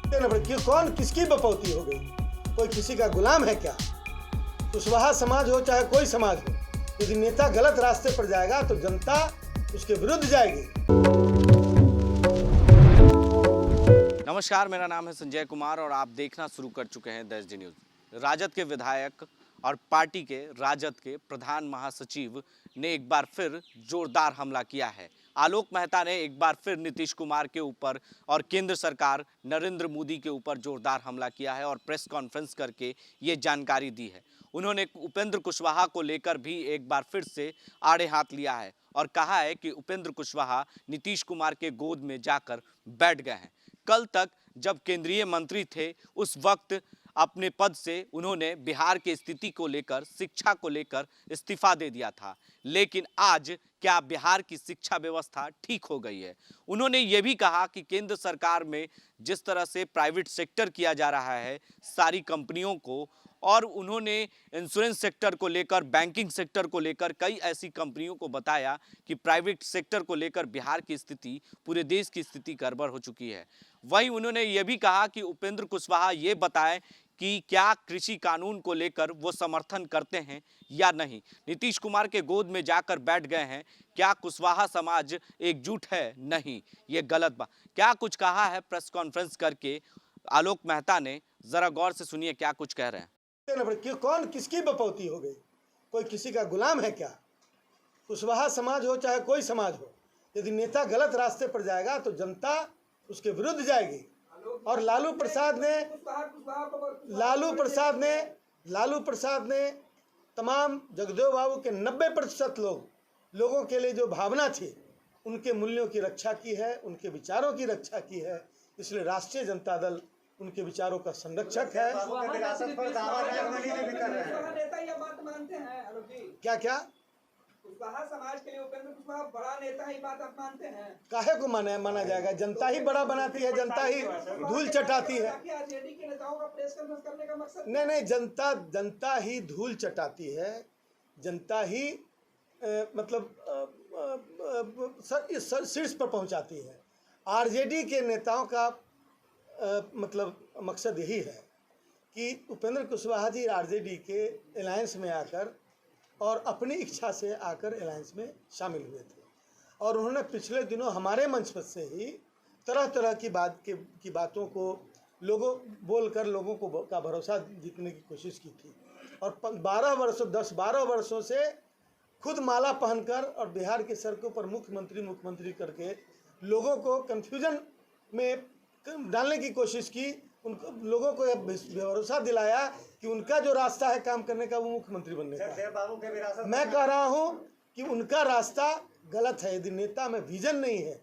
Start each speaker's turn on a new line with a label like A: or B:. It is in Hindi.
A: क्यों कौन किसकी बपौती हो गई? कोई किसी का गुलाम है क्या? कुशवाहा समाज हो चाहे कोई समाज हो, यदि नेता गलत रास्ते पर जाएगा तो जनता उसके विरुद्ध जाएगी।
B: नमस्कार, मेरा नाम है संजय कुमार और आप देखना शुरू कर चुके हैं द एसडी न्यूज। राजद के विधायक और पार्टी के राजद के प्रधान महासचिव ने एक बार फिर जोरदार हमला किया है। आलोक मेहता ने एक बार फिर नीतीश कुमार के ऊपर और केंद्र सरकार नरेंद्र मोदी के ऊपर जोरदार हमला किया है और प्रेस कॉन्फ्रेंस करके ये जानकारी दी है। उन्होंने उपेंद्र कुशवाहा को लेकर भी एक बार फिर से आड़े हाथ लिया है और कहा है कि उपेंद्र कुशवाहा नीतीश कुमार के गोद में जाकर बैठ गए हैं। कल तक जब केंद्रीय मंत्री थे उस वक्त अपने पद से उन्होंने बिहार की स्थिति को लेकर, शिक्षा को लेकर इस्तीफा दे दिया था, लेकिन आज क्या बिहार की शिक्षा व्यवस्था ठीक हो गई है? उन्होंने ये भी कहा कि केंद्र सरकार में जिस तरह से प्राइवेट सेक्टर किया जा रहा है सारी कंपनियों को, और उन्होंने इंश्योरेंस सेक्टर को लेकर, बैंकिंग सेक्टर को लेकर कई ऐसी कंपनियों को बताया कि प्राइवेट सेक्टर को लेकर बिहार की स्थिति, पूरे देश की स्थिति गड़बड़ हो चुकी है। वहीं उन्होंने ये भी कहा कि उपेंद्र कुशवाहा ये बताएं कि क्या कृषि कानून को लेकर वो समर्थन करते हैं या नहीं। नीतीश कुमार के गोद में जाकर बैठ गए हैं, क्या कुशवाहा समाज एकजुट है? नहीं, ये गलत बात। क्या कुछ कहा है प्रेस कॉन्फ्रेंस करके आलोक मेहता ने, जरा गौर से सुनिए क्या कुछ कह रहे हैं।
A: क्यों कौन किसकी बपौती हो गई? कोई किसी का गुलाम है क्या? कुशवाहा समाज हो चाहे कोई समाज हो, यदि नेता गलत रास्ते पर जाएगा तो जनता उसके विरुद्ध जाएगी। और लालू प्रसाद ने तमाम जगदेव बाबू के 90% लोगों के लिए जो भावना थी, उनके मूल्यों की रक्षा की है, उनके विचारों की रक्षा की है। इसलिए राष्ट्रीय जनता दल उनके विचारों का संरक्षक है। क्या क्या
C: कुशवाहा समाज के लिए उपेंद्र कुशवाहा बड़ा नेता है, ये बात आप मानते हैं?
A: काहे को माना जाएगा? जनता ही बड़ा बनाती है, जनता ही धूल चटाती है।
C: आरजेडी के नेताओं का प्रेस कॉन्फ्रेंस करने का मकसद
A: नहीं, जनता ही धूल चटाती है, जनता ही शीर्ष पर पहुंचाती है। आरजेडी के नेताओं का मकसद यही है कि उपेंद्र कुशवाहा जी आरजेडी के अलायंस में आकर और अपनी इच्छा से आकर अलायंस में शामिल हुए थे, और उन्होंने पिछले दिनों हमारे मंच पर से ही तरह तरह की बातों को बोलकर लोगों का भरोसा जीतने की कोशिश की थी। और 10-12 वर्षों से खुद माला पहनकर और बिहार की सड़कों पर मुख्यमंत्री करके लोगों को कन्फ्यूजन में डालने की कोशिश की। उनको लोगों को भरोसा दिलाया कि उनका जो रास्ता है काम करने का वो मुख्यमंत्री बनने का। मैं कह रहा हूं कि उनका रास्ता गलत है। यदि नेता में विजन नहीं है,